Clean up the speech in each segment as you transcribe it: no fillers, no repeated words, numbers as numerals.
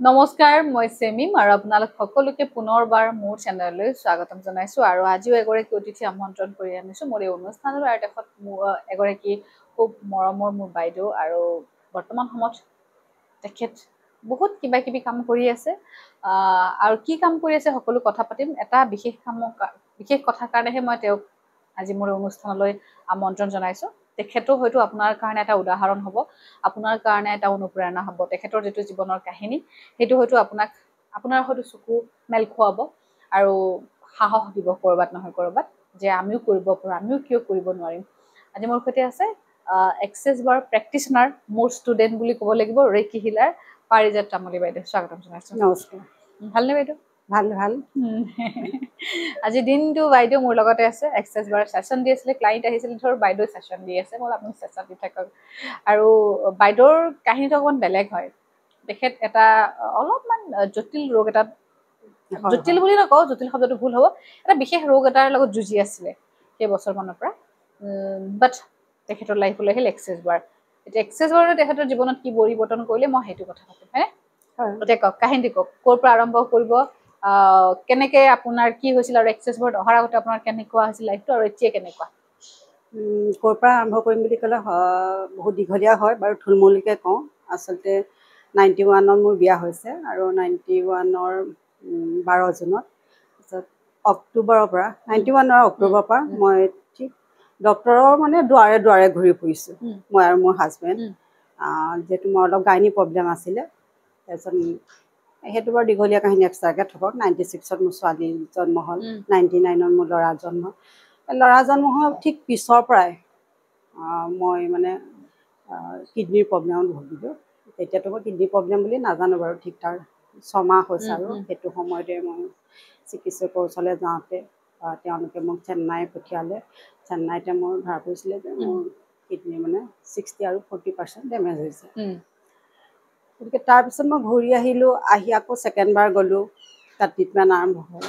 নমস্কাৰ মই সেমিম আৰু আপোনালোক সকলোকে পুনৰবাৰ মোৰ চেনেললৈ স্বাগতম জনাইছো আৰু আজিও এগৰাকী অতিথি আমন্ত্ৰণ কৰি আনিছো মোৰ এই অনুষ্ঠানৰ আৰু দেখত এগৰাকী খুব মৰমৰ মোৰ বাইদেউ আৰু বৰ্তমান সময়ত তেখেত বহুত কিবা কিবি কাম কৰি আছে আৰু কি কাম কৰি আছে সকলো কথা পাতিম এটা বিশেষ কথা কাৰণেহে মই তেওঁক আজি মোৰ অনুষ্ঠানলৈ আমন্ত্ৰণ জনাইছো তেখেতো হয়তো আপোনাৰ কাৰণে এটা উদাহৰণ হ'ব আপোনাৰ কাৰণে এটা অনুপ্ৰেৰণা হ'ব তেখেতৰ যেটো জীৱনৰ কাহিনী হেতু হয়তো আপোনাৰ হয়তো চকু মেল খুৱাব আৰু সাহস দিব কৰবাত নহয় কৰবাত যে আমিও কৰিব পাৰো আমিও কিয় কৰিব নোৱাৰিম আজি মোৰ সৈতে আছে এক্সেছ বাৰ প্ৰেক্টিশনাৰ মোৰ ষ্টুডেন্ট বুলি ক'ব লাগিব ৰেকি হিলাৰ পাৰিজাত তামুলী বাইদেউ স্বাগতম জনাইছো নমস্কাৰ ভালনে বাইদেউ ভাল আজি দিনটো বাইদেউ মোৰ লগতে আছে এক্সেছ বাৰ সেশন দি আছিল ক্লায়েন্ট আহিছিল ধৰ বাইদেউ সেশন দি আছে মই আপুনি সেশন দি থাকক আৰু বাইদেউৰ কাহিনীটো অকমান বেলেগ হয় তেখেত এটা অলপমান জটিল ৰোগ এটা জটিল বুলি নকওঁ জটিল শব্দটো ভুল হ'ব এটা বিশেষ ৰোগ এটাৰ লগত যুঁজি আছিলে সেই বছৰমানৰ পৰা বাট তেখেতৰ লাইফলৈ আহিল এক্সেছ বাৰ এতিয়া এক্সেছ বাৰে তেখেতৰ জীৱনত কি পৰিৱৰ্তন কৰিলে মই সেইটো কথা পাতিম হয়নে এতিয়া কওক কাহিনী কওক ক'ৰ পৰা আৰম্ভ কৰিব কেনেকে আপোনাৰ কি হৈছিল আৰু এক্সেছ বাৰত অহাৰ আগতে আপোনাৰ কেনেকুৱা হৈছিল লাইফটো আৰু এতিয়া কেনেকুৱা ক'ৰ পৰা আৰম্ভ কৰিম বুলি ক'লে বহুত দীঘলীয়া হয় বাৰু থুলমূলকৈ কওঁ আচলতে 91ত মোৰ বিয়া হৈছে আৰু 91ৰ 12 জুনত তাৰপিছত অক্টোবৰৰ পৰা 91ৰ অক্টোবৰৰ পৰা মই ঠিক ডক্তৰৰ মানে দুৱাৰে ঘূৰি ফুৰিছোঁ মই আৰু মোৰ হাজবেণ্ড যিহেতু মোৰ অলপ গাইনী প্ৰব্লেম আছিলে তাৰপিছত সেইটো বাৰু দীঘলীয়া কাহিনী এক্সট্ৰাকৈ থাকক 96ত মোৰ ছোৱালী জন্ম হ'ল 99ত মোৰ ল'ৰা জন্ম হোৱাৰ ঠিক পিছৰ পৰাই মই মানে কিডনীৰ প্ৰব্লেমত ভুগিলোঁ তেতিয়াতো মই কিডনীৰ প্ৰব্লেম বুলি নাজানো বাৰু ঠিক তাৰ 6 মাহ হৈছে আৰু সেইটো সময়তে মই চিকিৎসকৰ ওচৰলৈ যাওঁতে তেওঁলোকে মোক চেন্নাই পঠিয়ালে চেন্নাইতে মোৰ ধৰা পৰিছিলে যে মোৰ কিডনী মানে 60 আৰু 40% ডেমেজ হৈছে গতিকে তাৰপিছত মই ঘূৰি আহিলোঁ আহি আকৌ ছেকেণ্ডবাৰ গ'লোঁ তাত ট্ৰিটমেণ্ট আৰম্ভ হ'ল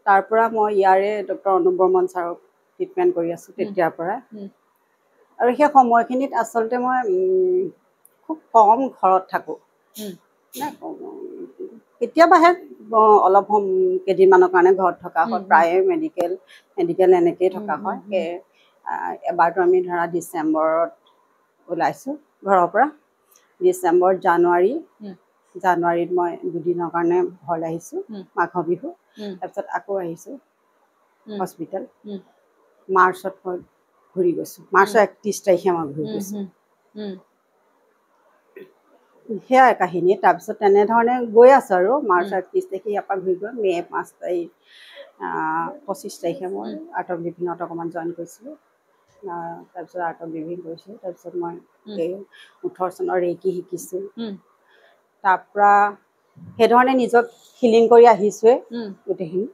তাৰ পৰা মই ইয়াৰে ডক্টৰ অনুপ বৰ্মন ছাৰক ট্ৰিটমেণ্ট কৰি আছোঁ তেতিয়াৰ পৰা আৰু সেই সময়খিনিত আচলতে মই খুব কম ঘৰত থাকোঁ কেতিয়াবাহে অলপ কেইদিনমানৰ কাৰণে ঘৰত থকা হয় প্ৰায়ে মেডিকেল এনেকৈয়ে থকা হয় এবাৰতো আমি ধৰা ডিচেম্বৰত ওলাইছোঁ ঘৰৰ পৰা ডিচেম্বৰ জানুৱাৰীত মই দুদিনৰ কাৰণে ঘৰলৈ আহিছোঁ মাঘ বিহু তাৰপিছত আকৌ আহিছোঁ হস্পিটেল মাৰ্চত মই ঘূৰি গৈছোঁ মাৰ্চৰ 31 তাৰিখে মই ঘূৰি গৈছোঁ সেয়াই কাহিনী তাৰপিছত তেনেধৰণে গৈ আছোঁ আৰু মাৰ্চৰ 31 তাৰিখে ইয়াৰ পৰা ঘূৰি গৈ মে' 5 তাৰিখ 25 তাৰিখে মই আৰ্ট অফ লিভিঙত অকণমান জইন কৰিছিলোঁ তাৰপিছত আৰ্ট অফ লিভিং কৰিছিলোঁ তাৰপিছত মই এই 18 চনৰ ৰেকি শিকিছোঁ তাৰপৰা সেইধৰণে নিজক হিলিং কৰি আহিছোঁৱে গোটেইখিনি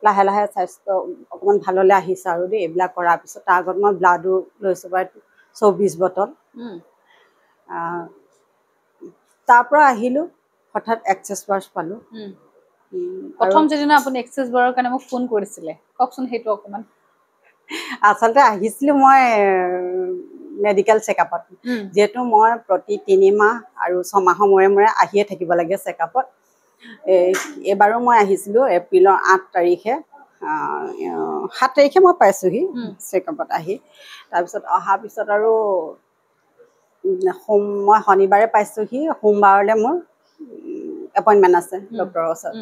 লাহে লাহে স্বাস্থ্য অকণমান ভাললৈ আহিছে আৰু দেই এইবিলাক কৰাৰ পিছত তাৰ আগত মই ব্লাডো লৈছোঁ প্ৰায় 24 বটল তাৰ পৰা আহিলোঁ হঠাৎ এক্সেছ বাৰ্ছ পালোঁ প্ৰথম যেদিনা আপুনি এক্সেছ বাৰৰ কাৰণে মোক ফোন কৰিছিলে কওকচোন সেইটো অকণমান আচলতে আহিছিলোঁ মই মেডিকেল চেকআপত যিহেতু মই প্ৰতি 3 মাহ আৰু 6 মাহৰ মূৰে আহিয়ে থাকিব লাগে চেকআপত এইবাৰো মই আহিছিলোঁ এপ্ৰিলৰ 8 তাৰিখে 7 তাৰিখে মই পাইছোঁহি চেকআপত আহি তাৰপিছত অহাৰ পিছত আৰু মই শনিবাৰে পাইছোঁহি সোমবাৰলৈ মোৰ এপইণ্টমেণ্ট আছে ডক্টৰৰ ওচৰত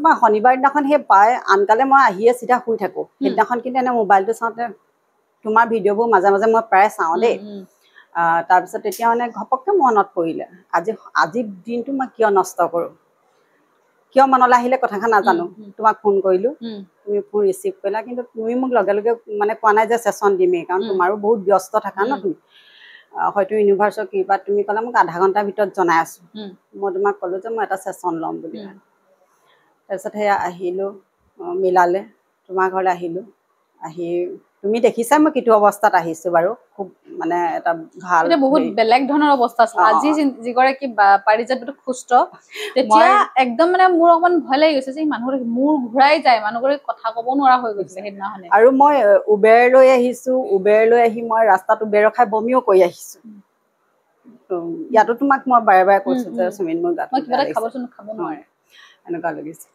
মই শনিবাৰ দিনাখন সেই পাই আনকালে মই আহিয়ে চিধা শুই থাকোঁ সেইদিনাখন কিন্তু এনে মোবাইলটো চাওঁতে তোমাৰ ভিডিঅ'বোৰ মাজে মাজে মই প্ৰায় চাওঁ দেই তাৰপিছত তেতিয়া মানে ঘপককৈ মনত পৰিলে আজিৰ দিনটো মই কিয় নষ্ট কৰোঁ কিয় মনলৈ আহিলে কথাষাৰ নাজানো তোমাক ফোন কৰিলোঁ তুমি ফোন ৰিচিভ কৰিলা কিন্তু তুমি মোক লগে লগে মানে কোৱা নাই যে ছেশ্যন দিমেই কাৰণ তোমাৰো বহুত ব্যস্ত থাকা ন তুমি হয়তো ইউনিভাৰ্ছৰ কৃপাত তুমি ক'লা মোক আধা ঘণ্টাৰ ভিতৰত জনাই আছোঁ মই তোমাক ক'লোঁ যে মই এটা ছেশ্যন ল'ম বুলি তাৰপিছত সেয়া আহিলোঁ মিলালে তোমাৰ ঘৰলৈ আহিলোঁ আহি তুমি দেখিছা মই কিটো অৱস্থাত আহিছোঁ বাৰু খুব মানে এটা ভাল বহুত বেলেগ ধৰণৰ অৱস্থা আছিল আজি যিগৰাকী পাৰিজাত সুস্থ তেতিয়া একদম মানে মোৰ অকমান ভয় লাগি গৈছে যে মানুহৰ মূৰ ঘূৰাই যায় মানুহগৰাকী কথা ক'ব নোৱাৰা হৈ গৈছে সেইদিনাখনে আৰু মই উবেৰ লৈ আহিছোঁ উবেৰ লৈ আহি মই ৰাস্তাত উবেৰ খাই বমিও কৰি আহিছোঁ ইয়াতো তোমাক মই বাৰে বাৰে কৈছো যে সুমিন মোৰ গাটো এনেকুৱা লাগিছে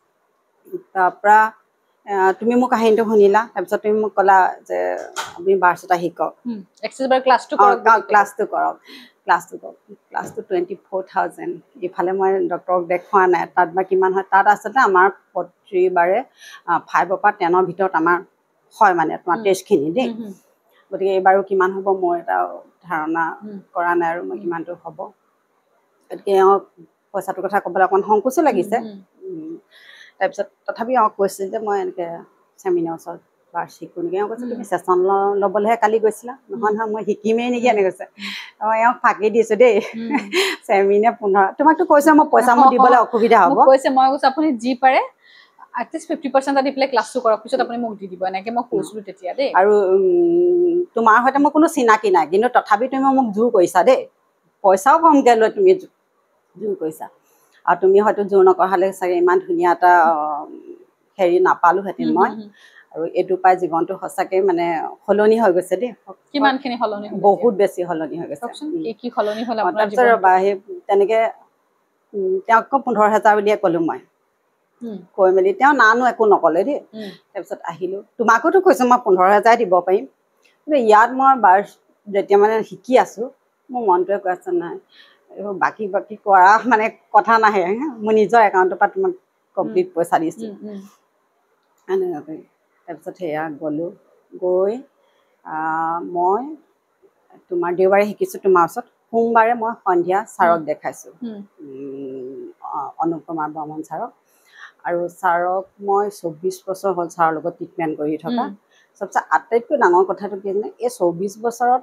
তাৰপৰা তুমি মোক কাহিনীটো শুনিলা তাৰপিছত তুমি মোক ক'লা যে আপুনি বাৰ্চটা শিকক ক্লাছটো কৰক 24,000 ইফালে মই ডক্টৰক দেখুওৱা নাই তাত বা কিমান হয় তাত আচলতে আমাৰ প্ৰতিবাৰে 5 পৰা 10ৰ ভিতৰত আমাৰ হয় মানে তোমাৰ টেষ্টখিনি দেই গতিকে এইবাৰো কিমান হ'ব মোৰ এটা ধাৰণা কৰা নাই আৰু মই কিমানটো হ'ব গতিকে এওঁক পইচাটোৰ কথা ক'বলৈ অকণমান সংকোচো লাগিছে তাৰপিছত তথাপি এওঁক কৈছে যে মই এনেকৈ চেমিনাৰ ওচৰত বাৰ্ষিক নেকি এওঁ কৈছে তুমি চেচন ল'বলৈহে কালি গৈছিলা নহয় নহয় মই শিকিমেই নেকি এনেকৈ কৈছে এওঁক ফাঁকি দিছোঁ দেই চেমিনাৰ 15 তোমাকতো কৈছে মই পইচা মোৰ দিবলৈ অসুবিধা হ'ব কৈছে মই কৈছোঁ আপুনি যি পাৰে এটলিষ্ট 50% দি পেলাই ক্লাছটো কৰক পিছত আপুনি মোক দি দিব এনেকৈ মই কৈছিলোঁ তেতিয়া দেই আৰু তোমাৰ সৈতে মোৰ কোনো চিনাকি নাই কিন্তু তথাপি তুমি মোক জোৰ কৰিছা দেই পইচাও কমকৈ লৈ তুমি জোৰ কৰিছা আৰু তুমি হয়তো জোৰ নকৰা হ'লে চাগে ইমান ধুনীয়া এটা হেৰি নাপালোহেঁতেন মই আৰু এইটো পাই জীৱনটো সঁচাকৈ মানে সলনি হৈ গৈছে দেই কিমানখিনি সলনি বহুত বেছি সলনি হৈ গৈছে কি সলনি হ'ল তাৰপিছত ৰ'বা সেই তেনেকৈ তেওঁক 15,000 বুলিয়ে ক'লোঁ মই কৈ মেলি তেওঁ নানো একো নক'লে দেই তাৰপিছত আহিলোঁ তোমাকোতো কৈছোঁ মই 15,000 দিব পাৰিম কিন্তু ইয়াত মই যেতিয়া মানে শিকি আছোঁ মোৰ মনটোৱে কৈ আছে নাই এইবোৰ বাকী কৰা মানে কথা নাহে মোৰ নিজৰ একাউণ্টৰ পৰা তোমাক কমপ্লিট পইচা দিছোঁ এনেকুৱাকৈ তাৰপিছত সেয়া গ'লোঁ গৈ মই তোমাৰ দেওবাৰে শিকিছোঁ তোমাৰ ওচৰত সোমবাৰে মই সন্ধিয়া ছাৰক দেখাইছোঁ অনুপ কুমাৰ বৰ্মন ছাৰক আৰু ছাৰক মই 24 বছৰ হ'ল ছাৰৰ লগত ট্ৰিটমেণ্ট কৰি থকা চবচে আটাইতকৈ ডাঙৰ কথাটো কি জানে এই 24 বছৰত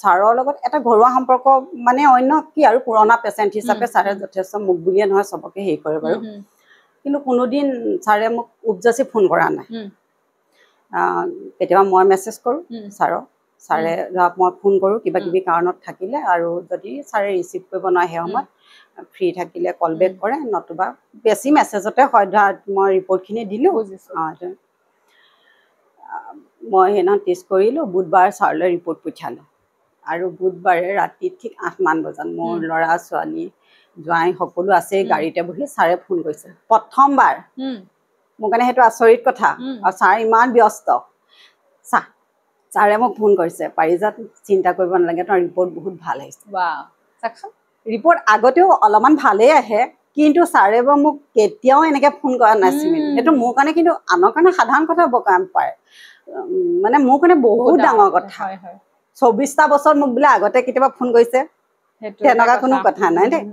ছাৰৰ লগত এটা ঘৰুৱা সম্পৰ্ক মানে অন্য কি আৰু পুৰণা পেচেণ্ট হিচাপে ছাৰে যথেষ্ট মোক বুলিয়ে নহয় চবকে হেৰি কৰে বাৰু কিন্তু কোনোদিন ছাৰে মোক উপজাচি ফোন কৰা নাই কেতিয়াবা মই মেছেজ কৰোঁ ছাৰক ছাৰে ধৰক মই ফোন কৰোঁ কিবা কিবি কাৰণত থাকিলে আৰু যদি ছাৰে ৰিচিভ কৰিব নোৱাৰে সেই সময়ত ফ্ৰী থাকিলে কল বেক কৰে নতুবা বেছি মেছেজতে হয় ধৰা মই ৰিপৰ্টখিনি দিলোঁ মই সেইদিনা টেষ্ট কৰিলোঁ বুধবাৰ ছাৰলৈ ৰিপৰ্ট পঠিয়ালোঁ আৰু বুধবাৰে ৰাতি ঠিক 8মান বজাত মোৰ ল'ৰা ছোৱালী জোৱাই সকলো আছেই গাড়ীতে বহি ছাৰে ফোন কৰিছে প্ৰথমবাৰ মোৰ কাৰণে সেইটো আচৰিত কথা আৰু ছাৰ ইমান ব্যস্ত ছাৰে মোক ফোন কৰিছে পাৰিজাত চিন্তা কৰিব নালাগে তোমাৰ ৰিপৰ্ট বহুত ভাল আহিছে ৰিপৰ্ট আগতেও অলপমান ভালেই আহে কিন্তু ছাৰে বা মোক কেতিয়াও এনেকৈ ফোন কৰা নাছিল সেইটো মোৰ কাৰণে কিন্তু আনৰ কাৰণে সাধাৰণ কথা হ'ব পাৰে মানে মোৰ কাৰণে বহুত ডাঙৰ কথা 24টা বছৰ মোক বোলে আগতে কেতিয়াবা ফোন কৰিছে তেনেকুৱা কোনো কথা নাই দেই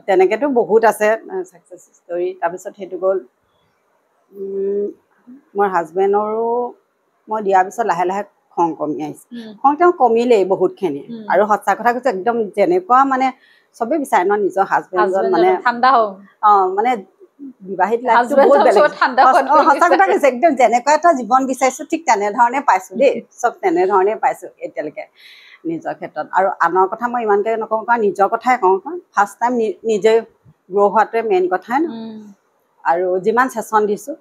তেনেকৈতো বহুত আছে ছাকচেছ ষ্টৰী তাৰপিছত সেইটো গ'ল মোৰ হাজবেণ্ডৰো মই দিয়াৰ পিছত লাহে লাহে খং কমি আহিছে খং তেওঁ কমিলেই বহুতখিনি আৰু সঁচা কথা কৈছোঁ একদম যেনেকুৱা মানে চবেই বিচাৰে ন নিজৰ হাজবেণ্ডজন মানে মানে বিবাহিত লাইফটো বহুত বেলেগ সঁচা কথা কৈছে একদম যেনেকুৱা এটা জীৱন বিচাৰিছোঁ ঠিক তেনেধৰণে পাইছোঁ দেই চব তেনেধৰণে পাইছোঁ এতিয়ালৈকে নিজৰ ক্ষেত্ৰত আৰু আনৰ কথা মই ইমানকৈ নকওঁ কাৰণ নিজৰ কথাই কওঁ কাৰণ ফাৰ্ষ্ট টাইম নিজে গ্ৰ' হোৱাটোৱে মেইন কথাই ন আৰু যিমান ছেশ্যন দিছোঁ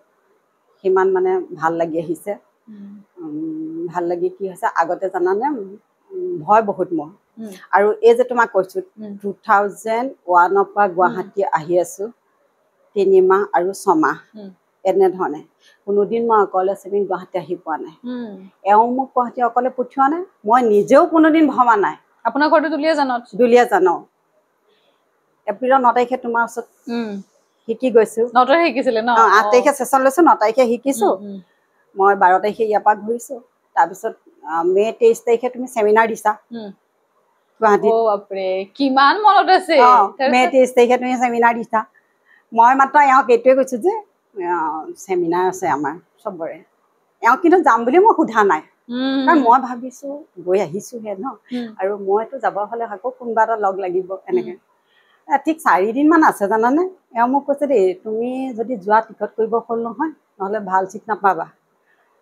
সিমান মানে ভাল লাগি আহিছে ভাল লাগি কি হৈছে আগতে জানানে ভয় বহুত মোৰ আৰু এই যে তোমাক কৈছোঁ 2001ৰ পৰা গুৱাহাটী আহি আছোঁ 3 মাহ আৰু 6 মাহ এনেধৰণে কোনোদিন মই অকলে চেমি গুৱাহাটী আহি পোৱা নাই এওঁ মোক গুৱাহাটী অকলে পঠিওৱা নাই মই নিজেও কোনোদিন ভবা নাই আপোনাৰ ঘৰটো দুলীয়াজানত এপ্ৰিলৰ 9 তাৰিখে তোমাৰ ওচৰত শিকি গৈছোঁ 9 তাৰিখে শিকিছিলে ন 8 তাৰিখে ছেশ্যন লৈছোঁ 9 তাৰিখে শিকিছোঁ মই 12 তাৰিখে ইয়াৰ পৰা ঘূৰিছোঁ তাৰপিছত মে 23 তাৰিখে তুমি চেমিনাৰ দিছা গুৱাহাটীত কিমান মনত আছে মে 23 তাৰিখে তুমি চেমিনাৰ দিছা মই মাত্ৰ এওঁক এইটোৱে কৈছোঁ যে চেমিনাৰ আছে আমাৰ চবৰে এওঁক কিন্তু যাম বুলি মই সোধা নাই কাৰণ মই ভাবিছোঁ গৈ আহিছোঁহে ন আৰু মইতো যাব হ'লে আকৌ কোনোবা এটা লগ লাগিব এনেকৈ ঠিক 4 দিনমান আছে জানানে এওঁ মোক কৈছে দেই তুমি যদি যোৱা টিকট কৰিব হ'ল নহয় নহ'লে ভাল চিট নাপাবা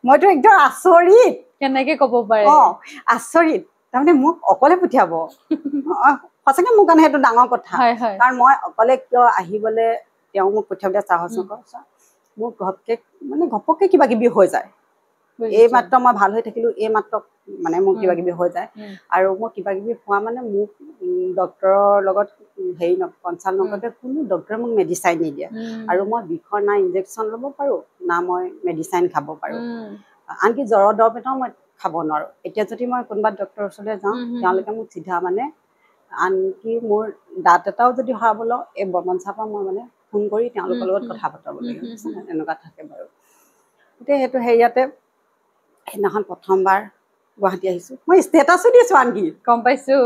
মইতো একদম আচৰিত কেনেকৈ ক'ব পাৰে আচৰিত তাৰমানে মোক অকলে পঠিয়াব সঁচাকৈ মোৰ কাৰণে সেইটো ডাঙৰ কথা কাৰণ মই অকলে কিয় আহিবলৈ তেওঁ মোক পঠিয়াবলৈ সাহস নকৰোঁ মোৰ ঘপকৈ কিবা কিবি হৈ যায় এই মাত্ৰ মই ভাল হৈ থাকিলো এই মাত্ৰ মানে মোৰ কিবা কিবি হৈ যায় আৰু মই কিবা কিবি হোৱা মানে মোক ডক্তৰৰ লগত হেৰি কনচাল্ট নকৰাকে কোনো ডক্তৰে মোক মেডিচাইন নিদিয়ে আৰু মই বিষৰ না ইনজেকশ্যন ল'ব পাৰোঁ না মই মেডিচাইন খাব পাৰোঁ আনকি জ্বৰৰ দৰৱ এটাও মই খাব নোৱাৰোঁ এতিয়া যদি মই কোনোবা ডক্তৰৰ ওচৰলৈ যাওঁ তেওঁলোকে মোক চিধা মানে আনকি মোৰ দাঁত এটাও যদি সৰাব লওঁ এই বৰ্মনচাৰ পৰা মই মানে ফোন কৰি তেওঁলোকৰ লগত কথা পাতাব লাগে এনেকুৱা থাকে বাৰু এতিয়া সেইটো হেৰিয়াতে সেইদিনাখন প্ৰথমবাৰ গুৱাহাটী আহিছোঁ মই ষ্টেটাছো দিছোঁ আনকি গম পাইছোঁ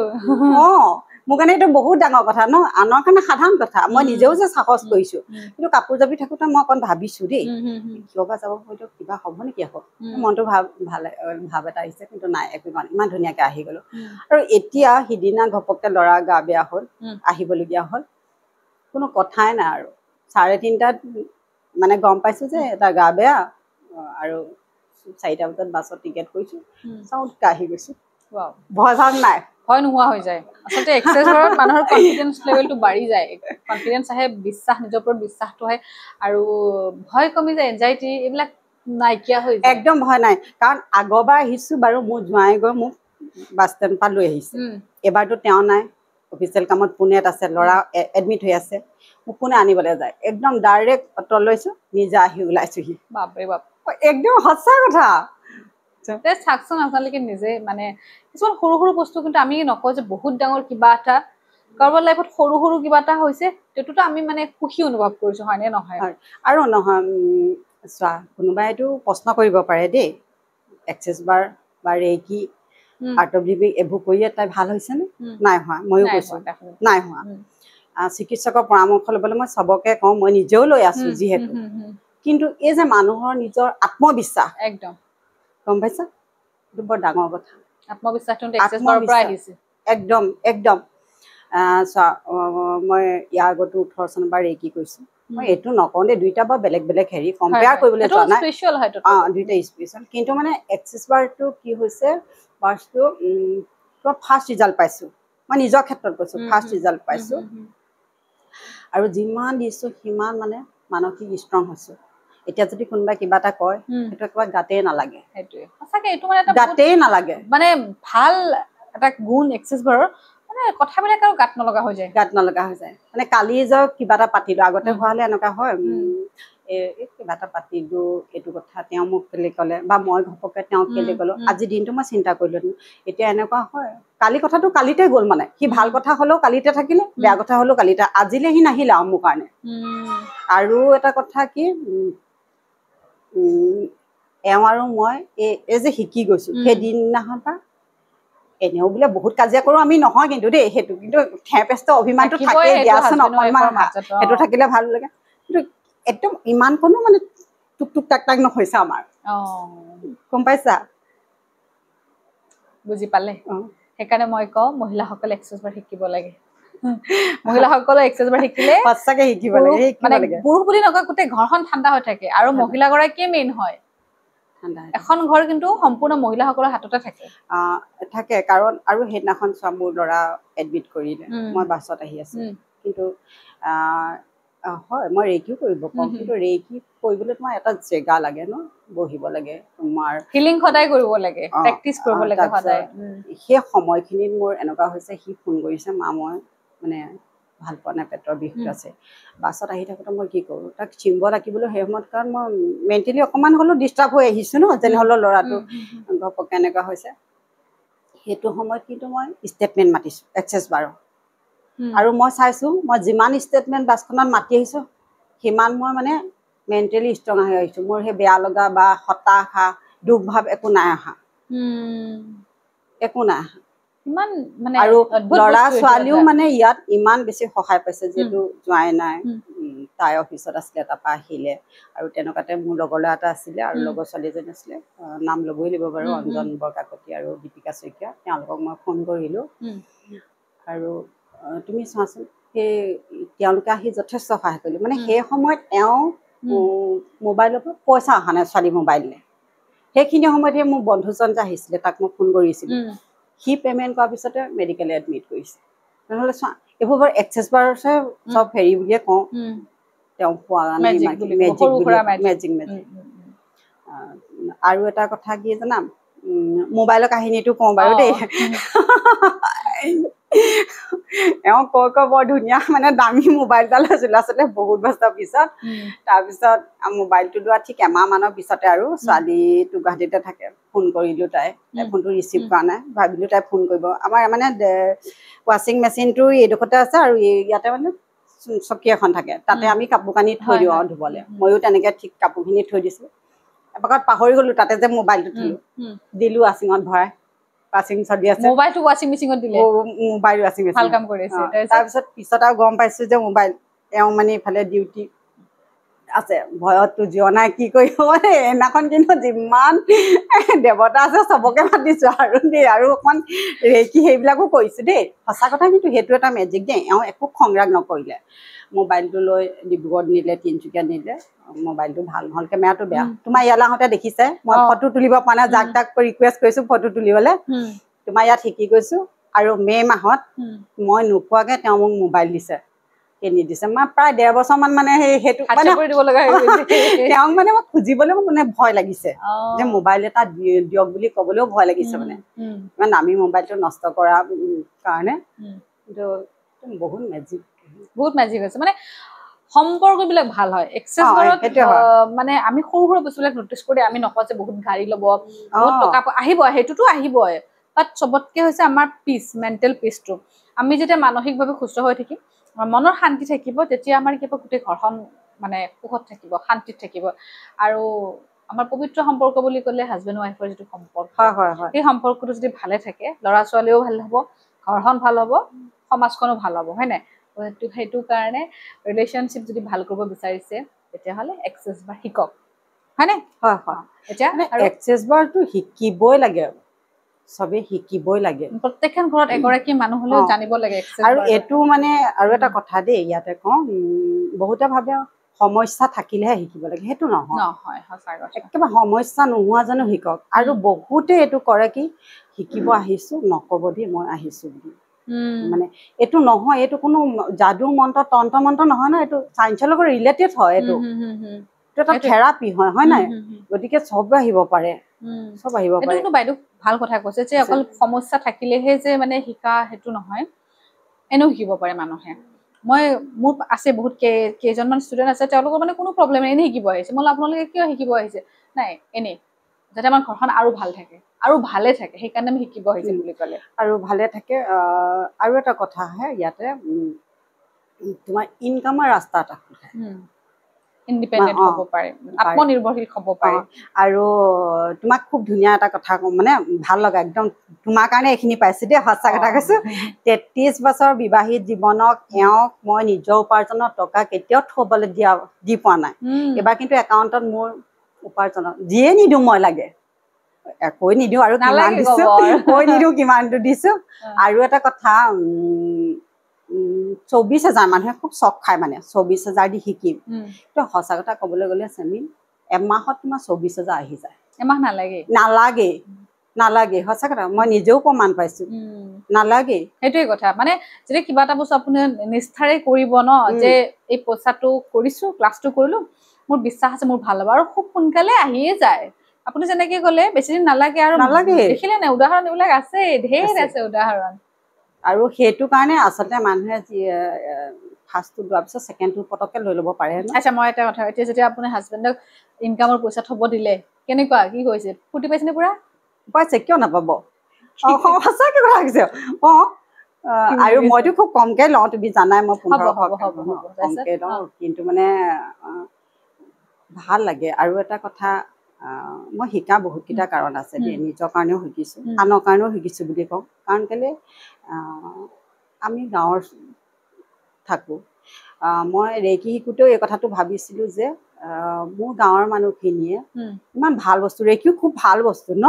মোৰ কাৰণে এইটো বহুত ডাঙৰ কথা ন আনৰ কাৰণে সাধাৰণ কথা মই নিজেও যে সাহস কৰিছোঁ কিন্তু কাপোৰ জাপি থাকোঁতে মই অকণ ভাবিছোঁ দেই কিয় বা যাব হয়তো কিবা হ'ব নেকি আকৌ মনটো ভাৱ এটা আহিছে কিন্তু নাই একো ইমান ধুনীয়াকৈ আহি গ'লোঁ আৰু এতিয়া সিদিনা ঘপককৈ ল'ৰা গা বেয়া হ'ল আহিবলগীয়া হ'ল কোনো কথাই নাই আৰু 3:30 মানে গম পাইছোঁ যে এটা গা বেয়া আৰু 4টা বজাত বাছত টিকেট কৰিছোঁ চাউণ্ডকৈ আহি গৈছোঁ ভয় ভাৱ নাই ভয় নোহোৱা হৈ যায় আচলতে এক্সেছবাৰত মানুহৰ কনফিডেন্স লেভেলটো বাঢ়ি যায় কনফিডেন্স আহে বিশ্বাস নিজৰ ওপৰত বিশ্বাসটো আহে আৰু ভয় কমি যায় এনজাইটি এইবিলাক নাইকিয়া হৈ যায় একদম ভয় নাই কাৰণ আগৰবাৰ আহিছোঁ বাৰু মোৰ জোঁৱাই গৈ মোক বাছ ষ্টেণ্ড পৰা লৈ আহিছে এবাৰতো তেওঁ নাই অফিচিয়েল কামত পুনেত আছে ল'ৰা এডমিট হৈ আছে মোক কোনে আনিবলৈ যায় একদম ডাইৰেক্ট অটো লৈছোঁ নিজে আহি ওলাইছোঁহি বাপৰে বাপ একদম সঁচা কথা চাকচোন আপোনালোকে নিজে মানে কিছুমান সৰু সৰু বস্তু কিন্তু আমি নকওঁ যে বহুত ডাঙৰ কিবা এটা কাৰোবাৰ লাইফত সৰু সৰু কিবা এটা হৈছে সেইটোতো আমি মানে সুখী অনুভৱ কৰিছোঁ হয়নে নহয় আৰু নহয় চোৱা কোনোবাইতো প্ৰশ্ন কৰিব পাৰে দেই এক্সেছবাৰ বা ৰেকি আৰ্ট অফ লিভিং এইবোৰ কৰিয়ে তাই ভাল হৈছেনে নাই হোৱা ময়ো কৈছোঁ নাই হোৱা চিকিৎসকৰ পৰামৰ্শ ল'বলৈ মই চবকে কওঁ মই নিজেও লৈ আছোঁ যিহেতু কিন্তু এই যে মানুহৰ নিজৰ আত্মবিশ্বাস একদম গম পাইছা এইটো বৰ ডাঙৰ কথা আত্মবিশ্বাস একদম একদম চোৱা মই ইয়াৰ আগতো 18 চনবাৰ ৰেকি কৰিছোঁ মই এইটো নকওঁ দেই দুইটা বাৰু বেলেগ বেলেগ হেৰি কম্পেয়াৰ কৰিবলৈ যোৱা নাই দুইটা স্পেচিয়েল কিন্তু মানে এক্সেছবাৰটো কি হৈছে বাছটো ফাৰ্ষ্ট ৰিজাল্ট পাইছোঁ মই নিজৰ ক্ষেত্ৰত কৈছোঁ ফাৰ্ষ্ট ৰিজাল্ট পাইছোঁ আৰু যিমান দিছোঁ সিমান মানে মানসিক ষ্ট্ৰং হৈছোঁ এতিয়া যদি কোনোবাই কিবা এটা কয় সেইটো একেবাৰে গাতেই নালাগে গাতেই নালাগে মানে ভাল এটা গুণ এক্সেছবাৰৰ মানে কথাবিলাক আৰু গাত নলগা হৈ যায় মানে কালি যে কিবা এটা পাতিলোঁ আগতে হোৱা হ'লে এনেকুৱা হয় কিবা এটা পাতিলোঁ এইটো কথা তেওঁ মোক কেলে ক'লে বা মই ঘপককৈ তেওঁক কেলে ক'লোঁ আজিৰ দিনটো মই চিন্তা কৰিলোঁ এতিয়া এনেকুৱা হয় কালি কথাটো কালিতে গ'ল মানে সি ভাল কথা হ'লেও কালিতে থাকিলে বেয়া কথা হ'লেও কালিতে আজিলৈ সি নাহিলে আৰু মোৰ কাৰণে আৰু এটা কথা কি এওঁ আৰু মই এই যে শিকি গৈছোঁ সেইদিনাখন পৰা এনেও বোলে বহুত কাজিয়া কৰোঁ আমি নহয় কিন্তু দেই সেইটো কিন্তু থেপেষ্ট অভিমানটো থাকে দিয়াচোন অকণমান সেইটো থাকিলে ভাল লাগে কিন্তু একদম ইমান কোনো মানে টুক টুক টাক টাক নহৈছে আমাৰ গম পাইছা বুজি পালে সেইকাৰণে মই কওঁ মহিলাসকলে এক্সেছবাৰ শিকিব লাগে মহিলাসকলে এক্সেছবাৰ শিকিলে সঁচাকে শিকিব লাগে মানে পুৰুষ বুলি নকয় গোটেই ঘৰখন ঠাণ্ডা হৈ থাকে আৰু মহিলাগৰাকীয়ে মেইন হয় এখন ঘৰ কিন্তু সম্পূৰ্ণ মহিলাসকলৰ হাততে থাকে কাৰণ আৰু সেইদিনাখন চোৱা মোৰ ল'ৰা এডমিট কৰিলে মই বাছত আহি আছোঁ কিন্তু হয় মই ৰেকিও কৰিব পাৰোঁ কিন্তু ৰেকি কৰিবলৈ তোমাৰ এটা জেগা লাগে ন বহিব লাগে তোমাৰ হিলিং সদায় কৰিব লাগে প্ৰেক্টিচ কৰিব লাগে সদায় সেই সময়খিনিত মোৰ এনেকুৱা হৈছে সি ফোন কৰিছে মা মই মানে ভাল পোৱা নাই পেটৰ বিষটো আছে বাছত আহি থাকোঁতে মই কি কৰোঁ তাক চিম্ব ৰাখিবলৈ সেই সময়ত কাৰণ মই মেণ্টেলি অকণমান হ'লেও ডিষ্টাৰ্ব হৈ আহিছোঁ ন যেনে হ'লেও ল'ৰাটো ঘপককৈ এনেকুৱা হৈছে সেইটো সময়ত কিন্তু মই ষ্টেটমেণ্ট মাতিছোঁ এক্সেছবাৰৰ আৰু মই চাইছোঁ মই যিমান ষ্টেটমেণ্ট বাছখনত মাতি আহিছোঁ সিমান মই মানে মেণ্টেলি ষ্ট্ৰং হৈ আহিছোঁ মোৰ সেই বেয়া লগা বা হতাশা দুখ ভাৱ একো নাই অহা একো নাই অহা আৰু ল'ৰা ছোৱালীও মানে ইয়াত ইমান বেছি সহায় পাইছে যিহেতু জোঁৱাই নাই তাই অফিচত আছিলে তাৰপৰা আহিলে আৰু তেনেকুৱাতে মোৰ লগৰ ল'ৰা এটা আছিলে আৰু লগৰ ছোৱালী এজনী আছিলে নাম ল'বই লাগিব বাৰু অঞ্জন বৰকাকতি আৰু দীপিকা শইকীয়া তেওঁলোকক মই ফোন কৰিলোঁ আৰু তুমি চোৱাচোন সেই তেওঁলোকে আহি যথেষ্ট সহায় কৰিলোঁ মানে সেই সময়ত এওঁ মোবাইলৰ পৰা পইচা অহা নাই ছোৱালী মোবাইললৈ সেইখিনি সময়তে মোৰ বন্ধুজন যে আহিছিলে তাক মই ফোন কৰিছিলোঁ সি পে'মেণ্ট কৰাৰ পিছতে মেডিকেল এডমিট কৰিছে নহ'লে চোৱা এইবোৰ বাৰু এক্সেছবাৰছে চব হেৰি বুলিয়ে কওঁ তেওঁ পোৱা মেজিক আৰু এটা কথা কি জানা, মোবাইলৰ কাহিনীটো কওঁ বাৰু দেই। এওঁ কৈ বৰ ধুনীয়া মানে দামী মোবাইল এটা লৈছিলোঁ আচলতে বহুত বছৰ পিছত। তাৰপিছত মোবাইলটো লোৱা ঠিক এমাহমানৰ পিছতে আৰু ছোৱালীটো গুৱাহাটীতে থাকে, ফোন কৰিলোঁ তাই ফোনটো ৰিচিভ কৰা নাই, ভাবিলোঁ তাই ফোন কৰিব। আমাৰ মানে ৱাশ্বিং মেচিনটো এইডোখৰতে আছে আৰু ইয়াতে মানে চকী এখন থাকে, তাতে আমি কাপোৰ কানি থৈ দিওঁ আৰু ধুবলৈ। ময়ো তেনেকৈ ঠিক কাপোৰখিনি থৈ দিছোঁ। এপাকত পাহৰি গ'লোঁ তাতে যে মোবাইলটো দিলোঁ ৱাশ্বিঙত ভৰাই। ৱাশ্বিং চলি আছে, মোবাইলটো ৱাশ্বিং মেচিনত দিলে, মোবাইল ৱাশ্বিং মেচিন। ভাল কাম কৰিছে। তাৰপিছত পিছত আৰু গম পাইছোঁ যে মোবাইল এওঁ মানে ইফালে ডিউটি আছে, ভয়ততো যোৱা নাই কি কৰিব। সেইদিনাখন কিন্তু যিমান দেৱতা আছে চবকে মাতিছোঁ আৰু দেই, আৰু অকণমান ৰেকি সেইবিলাকো কৰিছোঁ দেই। সঁচা কথা কিন্তু সেইটো এটা মেজিক দেই। এওঁ একো খং ৰাগ নকৰিলে, মোবাইলটো লৈ ডিব্ৰুগড় নিলে, তিনিচুকীয়া নিলে। মোবাইলটো ভাল নহ'ল, কেমেৰাটো বেয়া। তোমাৰ ইয়ালৈ আহোঁতে দেখিছে মই ফটো তুলিব পৰা নাই, যাক তাক ৰিকুৱেষ্ট কৰিছোঁ ফটো তুলিবলৈ। তোমাৰ ইয়াত শিকি গৈছোঁ। আৰু মে' মাহত মই নোপোৱাকৈ তেওঁ মোক মোবাইল দিছে, কিনি দিছে। মই প্ৰায় 1.5 বছৰমান মানে সেইটো মানে তেওঁক মানে মই খুজিবলৈও মানে ভয় লাগিছে যে মোবাইল এটা দিয়ক বুলি ক'বলৈও ভয় লাগিছে। মানে ইমান দামী মোবাইলটো নষ্ট কৰা কাৰণে। কিন্তু বহুত মেজিক হৈছে মানে সম্পৰ্কবিলাক ভাল হয়। এক্সেছ বাৰত মানে আমি সৰু সৰু বস্তুবিলাক নটিচ কৰি আমি নকওঁ যে বহুত গাড়ী ল'ব, বহুত টকা আহিব, সেইটোতো আহিবই। বাট চবতকে হৈছে আমাৰ পিচ, মেণ্টেল পিচটো। আমি যেতিয়া মানসিকভাৱে সুস্থ হৈ থাকিম, মনৰ শান্তি থাকিব, তেতিয়া আমাৰ কিবা গোটেই ঘৰখন মানে সুখত থাকিব, শান্তিত থাকিব। আৰু আমাৰ পবিত্ৰ সম্পৰ্ক বুলি ক'লে হাজবেণ্ড ৱাইফৰ যিটো সম্পৰ্ক, সেই সম্পৰ্কটো যদি ভালে থাকে, ল'ৰা ছোৱালীও ভাল হ'ব, ঘৰখন ভাল হ'ব, সমাজখনো ভাল হ'ব, হয় নাই? সেইটো কাৰণে ৰিলেশ্যনশ্বিপ যদি ভাল কৰিব বিচাৰিছে তেতিয়াহ'লে এক্সেছ বাৰ শিকক, হয়নে? এতিয়া এক্সেছ বাৰটো শিকিবই লাগে, চবেই শিকিবই লাগে। প্ৰত্যেকখন ঘৰত এগৰাকী মানুহ হ'লেও জানিব লাগে। আৰু এইটো মানে আৰু এটা কথা দেই, ইয়াতে কওঁ, বহুতে ভাবে সমস্যা থাকিলেহে শিকিব লাগে, সেইটো নহয়। একেবাৰে সমস্যা নোহোৱা জানো শিকক। আৰু বহুতে এইটো কৰে কি, শিকিব আহিছোঁ, নক'ব দেই মই আহিছোঁ বুলি। মানে এইটো নহয়, এইটো কোনো যাদু মন্ত্ৰ তন্ত্ৰ মন্ত্ৰ নহয় ন, এইটো চায়েন্সৰ লগত ৰিলেটেড হয়। এইটো এটা থেৰাপি হয়, হয় নাই? গতিকে চব আহিব পাৰে, চব আহিব পাৰে। কিন্তু বাইদেউ ভাল কথা কৈছে যে অকল সমস্যা থাকিলেহে যে মানে শিকা সেইটো নহয়, এনেও শিকিব পাৰে মানুহে। মোৰ আছে বহুত কেইজনমান ষ্টুডেণ্ট আছে, তেওঁলোকৰ মানে কোনো প্ৰব্লেম নাই, এনেই শিকিব আহিছে। মই আপোনালোকে কিয় শিকিব আহিছে? নাই, এনেই যাতে আমাৰ ঘৰখন আৰু ভাল থাকে, আৰু ভালে থাকে, সেইকাৰণে আমি শিকিব আহিছে বুলি ক'লে। আৰু ভালে থাকে। আৰু এটা কথা আহে ইয়াতে, তোমাৰ ইনকামৰ ৰাস্তা এটা খোলে, ইণ্ডিপেণ্ডেণ্ট হ'ব পাৰে, আত্মনিৰ্ভৰশীল হ'ব পাৰে। আৰু তোমাক খুব ধুনীয়া এটা কথা কওঁ, মানে ভাল লগা একদম, তোমাৰ কাৰণে এইখিনি পাইছোঁ দেই, সঁচা কথা কৈছোঁ। 33 বছৰ বিবাহিত জীৱনক এওঁক মই নিজৰ উপাৰ্জনৰ টকা কেতিয়াও থবলৈ দি পোৱা নাই। এইবাৰ কিন্তু একাউণ্টত মোৰ উপাৰ্জনৰ যিয়ে নিদিওঁ মই লাগে, কৈ নিদিওঁ আৰু কিমান দিছোঁ, কৈ নিদিওঁ কিমানটো দিছোঁ। আৰু এটা কথা, 24,000 মানুহে খুব চখ খায়, মানে 24,000 দি শিকিম। কিন্তু সঁচা কথা ক'বলৈ গ'লে চেমি, এমাহত তোমাৰ 24,000 আহি যায়। এমাহ নালাগে, সঁচা কথা, মই নিজেও প্ৰমাণ পাইছোঁ, নালাগে। সেইটোৱে কথা, মানে যদি কিবা এটা বস্তু আপুনি নিষ্ঠাৰে কৰিব ন, যে এই পইচাটো কৰিছোঁ, ক্লাছটো কৰিলোঁ, মোৰ বিশ্বাস আছে মোৰ ভাল হ'ব, আৰু খুব সোনকালে আহিয়ে যায়। আপুনি যেনেকে ক'লে বেছিদিন নালাগে। আৰু দেখিলে নাই উদাহৰণ এইবিলাক আছে, ঢেৰ আছে উদাহৰণ। আৰু সেইটো কাৰণে আচলতে মানুহে ফাৰ্ষ্টটো লোৱাৰ পিছত ছেকেণ্ডটো পটককৈ লৈ ল'ব পাৰে। আচ্ছা, মই এটা কথা, এতিয়া যেতিয়া আপোনাৰ হাজবেণ্ডক ইনকামৰ পইচা থ'ব দিলে, কেনেকুৱা কি কৰিছে? ফূৰ্তি পাইছেনে পুৰা? পাইছে, কিয় নাপাব? সঁচাকৈ কথা কৈছে। আৰু মইতো খুব কমকৈ লওঁ, তুমি জানাই মই 1500 কমকৈ লওঁ। কিন্তু মানে ভাল লাগে। আৰু এটা কথা, মই শিকা বহুতকেইটা কাৰণ আছে দেই, নিজৰ কাৰণেও শিকিছোঁ, আনৰ কাৰণেও শিকিছোঁ বুলি কওঁ। কাৰণ কেলৈ, আমি গাঁৱৰ থাকোঁ, মই ৰেকি শিকোঁতেও এই কথাটো ভাবিছিলোঁ যে মোৰ গাঁৱৰ মানুহখিনিয়ে ইমান ভাল বস্তু, ৰেকিও খুব ভাল বস্তু ন,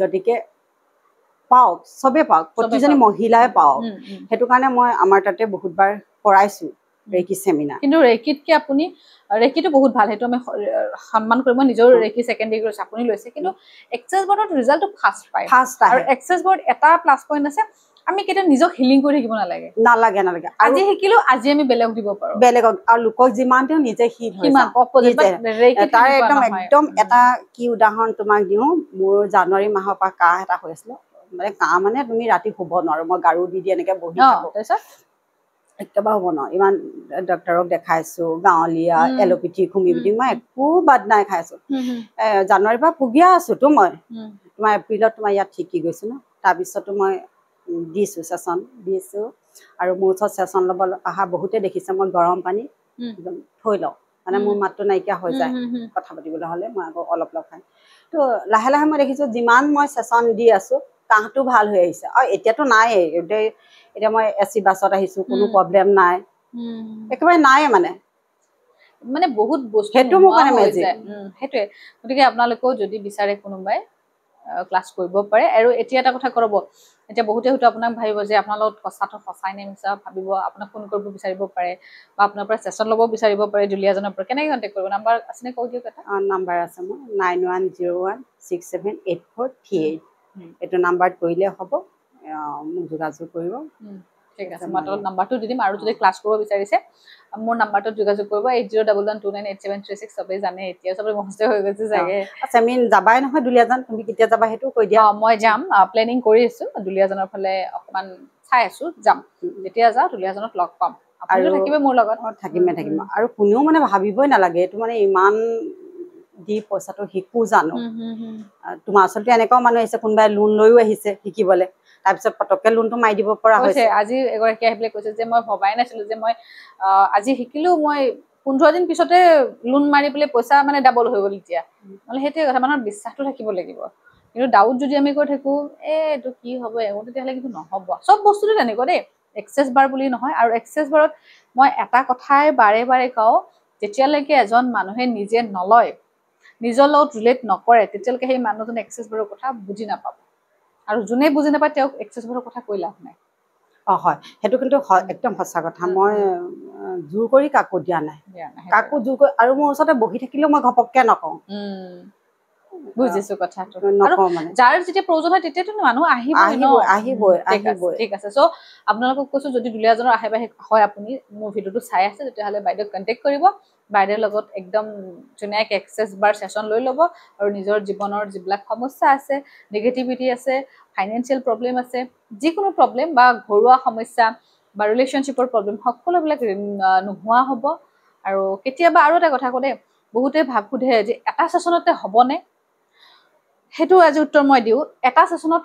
গতিকে পাওক, চবেই পাওক, প্ৰতিজনী মহিলাই পাওক। সেইটো কাৰণে মই আমাৰ তাতে বহুতবাৰ কৰাইছোঁ ৰেকি চেমিনাৰ। কিন্তু ৰেকিতকৈ আপুনি, ৰেকিটো বহুত ভাল, সেইটো আমি সন্মান কৰিব, নিজৰ ৰেকি ছেকেণ্ড ডিগ্ৰী লৈছে, আপুনি লৈছে। কিন্তু এক্সেছ বৰ্ডত ৰিজাল্টটো ফাষ্ট পায়, আৰু এক্সেছ বৰ্ড এটা প্লাছ পইণ্ট আছে, আমি কেতিয়া নিজক হিলিং কৰি থাকিব নালাগে নালাগে নালাগে আজি শিকিলো আজি আমি বেলেগক দিব পাৰো বেলেগক আৰু লোকক যিমান তেওঁ নিজে হিল হৈ তাৰ একদম এটা কি উদাহৰণ তোমাক দিওঁ মোৰ জানুৱাৰী মাহৰ পৰা কাহ এটা হৈ আছিলে মানে কাহ মানে তুমি ৰাতি শুব নোৱাৰো মই গাৰু দি এনেকে বহি থাকো একেবাৰে হ'ব নোৱাৰো ইমান ডক্তৰক দেখাইছো গাঁৱলীয়া এলোপেথিক হোমিঅপেথিক মই একো বাদ নাই খাইছো জানুৱাৰীৰ পৰা ভুগিয়া আছো তো মই তোমাৰ এপ্ৰিলত তোমাৰ ইয়াত শিকি গৈছো ন তাৰপিছতো মই দিছো চেচন দিছো আৰু মোৰ ওচৰত চেচন ল'ব অহা বহুতে দেখিছে মই গৰম পানী একদম থৈ লওঁ মানে মোৰ মাতটো নাইকিয়া হৈ যায় কথা পাতিবলৈ হ'লে মই আকৌ অলপ খাই তো লাহে লাহে মই দেখিছো যিমান মই চেচন দি আছো কাহটো ভাল হৈ আহিছে আৰু এতিয়াতো নাই এতিয়া মই এচি বাছত আহিছো কোনো প্ৰব্লেম নাই একেবাৰে নাই মানে বহুত বস্তু সেইটো মোৰ কাৰণে মেজিক সেইটোৱে গতিকে আপোনালোকেও যদি বিচাৰে কোনোবাই ক্লাছ কৰিব পাৰে আৰু এতিয়া এটা কথা কৰব এতিয়া বহুতে হয়তো আপোনাক ভাবিব যে আপোনাৰ লগত কথাটো সঁচাই নে মিছা ভাবিব আপোনাক ফোন কৰিব বিচাৰিব পাৰে বা আপোনাৰ পৰা চেচন ল'ব বিচাৰিব পাৰে দুলীয়াজনৰ পৰা কেনেকৈ কণ্টেক্ট কৰিব নাম্বাৰ আছেনে কৈ দিয়ক এটা নাম্বাৰ আছে মোৰ 9101678438 এইটো নাম্বাৰত কৰিলে হ'ব মোক যোগাযোগ কৰিব ঠিক আছে মই তলত নাম্বাৰটো দি দিম আৰু যদি ক্লাছ কৰিব বিচাৰিছে মোৰ নাম্বাৰটোত যোগাযোগ কৰিব 8011298736 চবেই জানে এতিয়া চবেই মুখস্থ হৈ গৈছে চাগে আমি যাবাই নহয় দুলীয়াজান তুমি কেতিয়া যাবা সেইটো কৈ দিয়া মই যাম প্লেনিং কৰি আছো দুলীয়াজানৰ ফালে অকমান চাই আছো যাম যেতিয়া যাওঁ দুলীয়াজানত লগ পাম আপুনি থাকিব মোৰ লগত থাকিম আৰু কোনেও মানে ভাবিবই নালাগে এইটো মানে ইমান দি পইচাটো শিকো জানো তোমাৰ আচলতে এনেকুৱাও মানুহ আহিছে কোনোবাই লোন লৈও আহিছে শিকিবলৈ তাৰপিছত পটককে লোনটো মাৰি দিব পৰা হৈছে আজি এগৰাকী আহি পেলাই কৈছে যে মই ভবাই নাছিলো যে মই আজি শিকিলো মই 15 দিন পিছতে লোন মাৰি পেলাই পইচা মানে ডাবল হৈ গ'ল এতিয়া মানে সেইটোৱে কথা মানুহৰ বিশ্বাসটো থাকিব লাগিব কিন্তু ডাউট যদি আমি কৈ থাকো এইটো কি হ'ব তেতিয়াহ'লে কিন্তু নহ'ব চব বস্তুটো তেনেকুৱা দেই এক্সেছ বাৰ বুলি নহয় আৰু এক্সেছ বাৰত মই এটা কথাই বাৰে বাৰে কওঁ যেতিয়ালৈকে এজন মানুহে নিজে নলয় নিজৰ লগত ৰিলেট নকৰে তেতিয়ালৈকে সেই মানুহজনে এক্সেছ বাৰৰ কথা বুজি নাপাব আৰু যোনে বুজি নাপায় তেওঁক এক্সেছ বাৰৰ কথা কৈ লাভ নাই হয় সেইটো কিন্তু একদম সঁচা কথা মই জোৰ কৰি কাকো দিয়া নাই কাকো জোৰ কৰি আৰু মোৰ ওচৰতে বহি থাকিলেও মই ঘপককে নকওঁ বুজিছো কথাটো যাৰ যেতিয়া প্ৰয়োজন হয় তেতিয়াতো মানুহ আহিবই ঠিক আছে চ' আপোনালোকক কৈছো যদি দুলীয়াজানৰ আহে পাশে হয় আপুনি মোৰ ভিডিঅ'টো চাই আছে তেতিয়াহ'লে বাইদেউক কণ্টেক্ট কৰিব বাইদেউৰ লগত একদম ধুনীয়াকৈ এক্সেছ বাৰ ছেশ্যন লৈ ল'ব আৰু নিজৰ জীৱনৰ যিবিলাক সমস্যা আছে নিগেটিভিটি আছে ফাইনেন্সিয়েল প্ৰব্লেম আছে যিকোনো প্ৰব্লেম বা ঘৰুৱা সমস্যা বা ৰিলেশ্যনশ্বিপৰ প্ৰব্লেম সকলোবিলাক নোহোৱা হ'ব আৰু কেতিয়াবা আৰু এটা কথা কওঁ বহুতে সোধে যে এটা ছেশ্যনতে হ'বনে সেইটো আজি উত্তৰ মই দিওঁ এটা ছেশ্যনত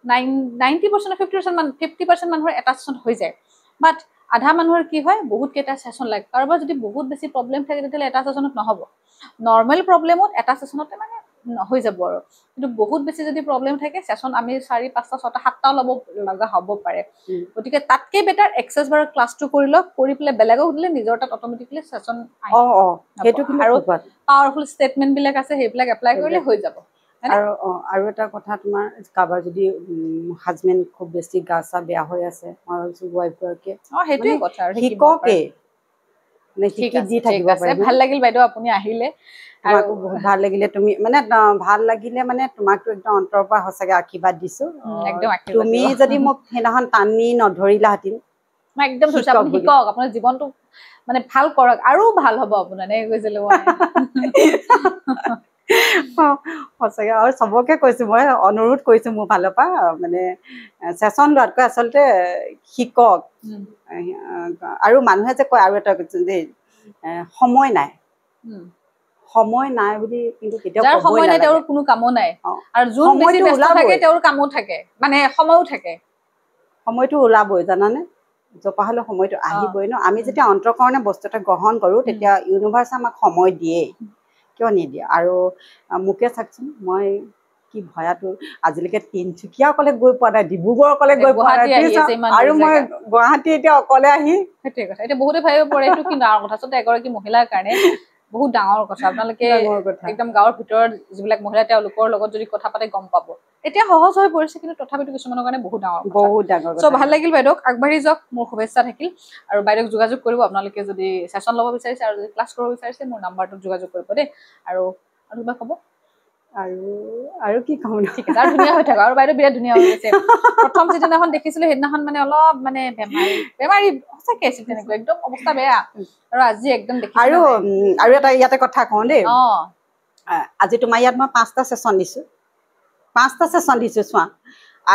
90% 50% মানুহৰ এটা ছেশ্যন হৈ যায় বাট আধা মানুহৰ কি হয় বহুত কেইটা ছেশ্যন লাগে কাৰোবাৰ যদি বহুত বেছি প্ৰব্লেম থাকে তেতিয়াহ'লে এটা ছেশ্যনত নহ'ব নৰ্মেল প্ৰব্লেমত এটা ছেশ্যনতে মানে হৈ যাব আৰু কিন্তু বহুত বেছি যদি প্ৰব্লেম থাকে ছেশ্যন আমি 4, 5, 6, 7টাও ল'ব লগা হ'ব পাৰে গতিকে তাতকে বেটাৰ এক্সেছ বাৰৰ ক্লাছটো কৰি লওক কৰি পেলাই বেলেগক দিলে নিজৰ তাত অট'মেটিকলি ছেশ্যন সেইটো আৰু পাৱাৰফুল ষ্টেটমেণ্ট বিলাক আছে সেইবিলাক এপ্লাই কৰিলে হৈ যাব আৰু এটা কথা তোমাৰ কাৰোবাৰ যদি হাজবেণ্ড খুব বেছি গা চা বেয়া হৈ আছে ৱাইফগৰাকীয়ে সেইটোৱে কথা আৰু শিককে শিকি দি থাকিব পাৰে ভাল লাগিল বাইদেউ আপুনি আহিলে তোমাকো বহুত ভাল লাগিলে তুমি মানে ভাল লাগিলে মানে তোমাকতো একদম অন্তৰৰ পৰা সঁচাকে আশীৰ্বাদ দিছো তুমি যদি মোক সেইদিনাখন টানি নধৰিলাহেঁতেন মই একদম ধৰিছো আপুনি শিকক আপোনাৰ জীৱনটো মানে ভাল কৰক আৰু ভাল হ'ব আপোনাৰ এনেকে কৈছিলো সঁচাকে আৰু চবকে কৈছো মই অনুৰোধ কৰিছো মোৰ ফালৰ পৰা মানে ছেশ্যন লোৱাতকৈ আচলতে শিকক আৰু মানুহে যে কয় আৰু এটা দেই সময় নাই বুলি কিন্তু কেতিয়াও সময় নাই তেওঁৰ কোনো কামো নাই আৰু যোন বেছি ব্যস্ত থাকে তেওঁৰ কামো থাকে মানে সময়ও থাকে সময়টো ওলাবই জানানে জপা হ'লে সময়টো আহিবই ন আমি যেতিয়া অন্তৰকৰণে বস্তু এটা গ্ৰহণ কৰো তেতিয়া ইউনিভাৰ্ছে আমাক সময় দিয়ে কিয় নিদিয়ে আৰু মোকে চাওকচোন মই কি ভয়াটো আজিলৈকে তিনচুকীয়া অকলে গৈ পোৱা নাই ডিব্ৰুগড় অকলে গৈ পোৱা নাই আৰু মই গুৱাহাটী এতিয়া অকলে আহি সেইটোৱে কথা এতিয়া বহুতে ভাবিব পাৰে এইটো কি ডাঙৰ কথা আচলতে এগৰাকী মহিলাৰ কাৰণে বহুত ডাঙৰ কথা আপোনালোকে একদম গাঁৱৰ ভিতৰত যিবিলাক মহিলা তেওঁলোকৰ লগত যদি কথা পাতে গম পাব এতিয়া সহজ হৈ পৰিছে কিন্তু তথাপিতো কিছুমানৰ কাৰণে বহুত ডাঙৰ চ' ভাল লাগিল বাইদেউক আগবাঢ়ি যাওক মোৰ শুভেচ্ছা থাকিল আৰু বাইদেউক যোগাযোগ কৰিব আপোনালোকে যদি ছেশ্যন ল'ব বিচাৰিছে আৰু যদি ক্লাছ কৰিব বিচাৰিছে মোৰ নাম্বাৰটোত যোগাযোগ কৰিব দেই আৰু কিবা ক'ব আৰু কি কম ঠিক আছে আৰু ধুনীয়া হৈ থাকক আৰু বাইদেউ বিৰাট ধুনীয়া হৈ গৈছে প্ৰথম যিদিনাখন দেখিছিলো সেইদিনাখন মানে অলপ মানে বেমাৰী সঁচাকে আছিল তেনেকুৱা একদম অৱস্থা বেয়া আৰু আজি একদম দেখিছো আৰু এটা ইয়াতে কথা কওঁ দেই আজি তোমাৰ ইয়াত মই 5টা ছেশ্যন দিছো 5টা ছেশ্যন দিছো চোৱা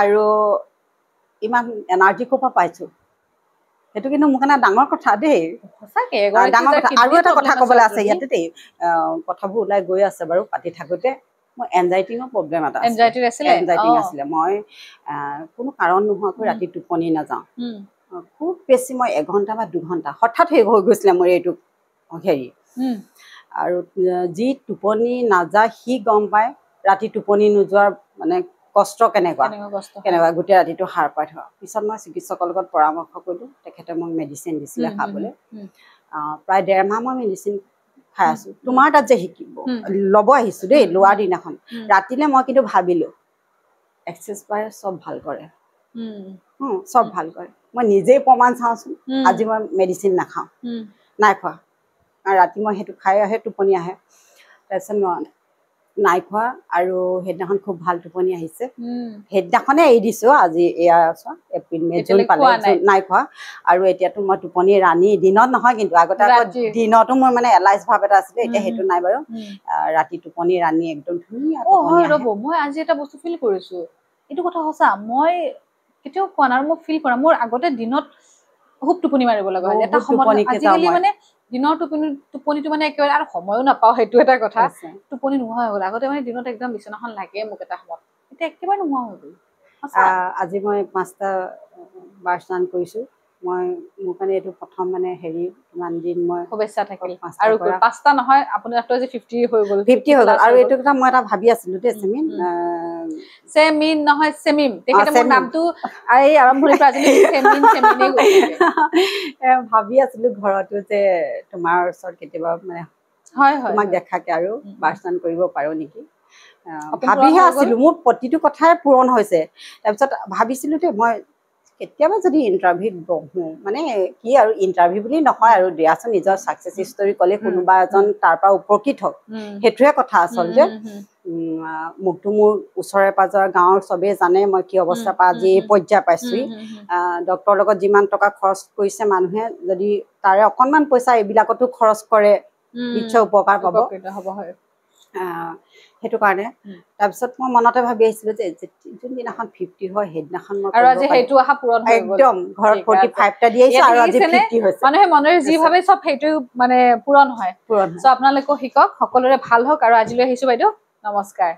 আৰু ইমান এনাৰ্জি ক'ৰ পৰা পাইছো সেইটো কিন্তু মোৰ কাৰণে ডাঙৰ কথা দেই ডাঙৰ কথা আৰু এটা কথা ক'বলৈ আছে ইয়াতে দেই কথাবোৰ ওলাই গৈ আছে বাৰু পাতি থাকোঁতে মোৰ এনজাইটিঙৰ প্ৰব্লেম এটা এনজাইটিং আছিলে মই কোনো কাৰণ নোহোৱাকৈ ৰাতি টোপনি নাযাওঁ খুব বেছি মই 1 ঘণ্টা বা 2 ঘণ্টা হঠাৎ শেষ হৈ গৈছিলে মোৰ এইটো হেৰি আৰু যি টোপনি নাযায় সি গম পায় ৰাতি টোপনি নোযোৱাৰ মানে কষ্ট কেনেকুৱা গোটেই ৰাতিটো সাৰ পাই থকা পিছত মই চিকিৎসকৰ লগত পৰামৰ্শ কৰিলোঁ তেখেতে মোক মেডিচিন দিছিলে খাবলৈ প্ৰায় 1.5 মাহ মই মেডিচিন খাই আছোঁ তোমাৰ তাত যে শিকিব ল'ব আহিছোঁ দেই লোৱাৰ দিনাখন ৰাতিলৈ মই কিন্তু ভাবিলোঁ এক্সাৰচাইজ চব ভাল কৰে চব ভাল কৰে মই নিজেই প্ৰমাণ চাওঁচোন আজি মই মেডিচিন নাখাওঁ নাই খোৱা ৰাতি মই সেইটো খাই আহে টোপনি আহে তাৰপিছত নাই খোৱা আৰু সেইদিনাখন খুব ভাল টোপনি আহিছে সেইদিনাখনে এৰি দিছোঁ আজি এয়া এপ্ৰিল মে জুন পালে নাই খোৱা আৰু এতিয়াতো মই টোপনি ৰাণী দিনত নহয় কিন্তু আগতে দিনতো মোৰ মানে এলাইজ ভাৱ এটা আছিলে এতিয়া সেইটো নাই বাৰু ৰাতি টোপনি ৰাণী একদম ধুনীয়া ৰ'ব মই আজি এটা বস্তু ফিল কৰিছোঁ এইটো কথা সঁচা মই কেতিয়াও কোৱা নাই আৰু মই ফিল কৰা মোৰ আগতে দিনত খুব টোপনি মাৰিব লগা হয় এটা সময়ত আজিকালি মানে দিনৰ টোপনিটো মানে একেবাৰে আৰু সময়ো নাপাওঁ সেইটো এটা কথা টোপনি নোহোৱা হৈ গ'ল আগতে মানে দিনত একদম বিচনাখন লাগে মোক এটা সময়ত এতিয়া একেবাৰে নোহোৱা হৈ গ'ল আজি মই 5টা বাৰ স্নান কৰিছোঁ মই মোৰ কাৰণে এইটো প্ৰথম মানে হেৰি কিমান দিন মই শুভেচ্ছা থাকিল আৰু 5টা নহয় আপোনাৰ আজি 50 হৈ গ'ল 50 হৈ গ'ল আৰু এইটো কথা মই এটা ভাবি আছিলোঁ দেই চেমিন নহয় চেমিম তেখেতে মোৰ নামটো এই আৰম্ভণিৰ পৰা আজি চেমিনে গৈছে ভাবি আছিলোঁ ঘৰতো যে তোমাৰ ওচৰত কেতিয়াবা মানে তোমাক দেখাকে আৰু বাৰ স্নান কৰিব পাৰোঁ নেকি ভাবিহে আছিলোঁ মোৰ প্ৰতিটো কথাই পূৰণ হৈছে তাৰপিছত ভাবিছিলোঁ দেই মই কেতিয়াবা যদি ইণ্টাৰভিউত বহোঁ মানে কি আৰু ইণ্টাৰভিউ বুলি নহয় আৰু দিয়াচোন নিজৰ ছাকচেছ ষ্টৰি ক'লে কোনোবা এজন তাৰ পৰা উপকৃত হওক সেইটোৱে কথা আচলতে মোকতো মোৰ ওচৰে পাজৰে গাঁৱৰ চবেই জানে মই কি অৱস্থাৰ পৰা আজি এই পৰ্যায় পাইছোঁহি ডক্টৰৰ লগত যিমান টকা খৰচ কৰিছে মানুহে যদি তাৰে অকণমান পইচা এইবিলাকতো খৰচ কৰে নিশ্চয় উপকাৰ পাব সেইটো কাৰণে তাৰপিছত মই মনতে ভাবি আহিছিলোঁ যে যোনদিনাখন 50 হয় সেইদিনাখন মই একদম ঘৰত 45টা দি আহিছোঁ আৰু আজি 50 হৈছে মানুহে মনেৰে যি ভাবে চব সেইটো মানে পূৰণ হয় আপোনালোকেও শিকক সকলোৰে ভাল হওক আৰু আজিলৈ আহিছোঁ বাইদেউ নমস্কাৰ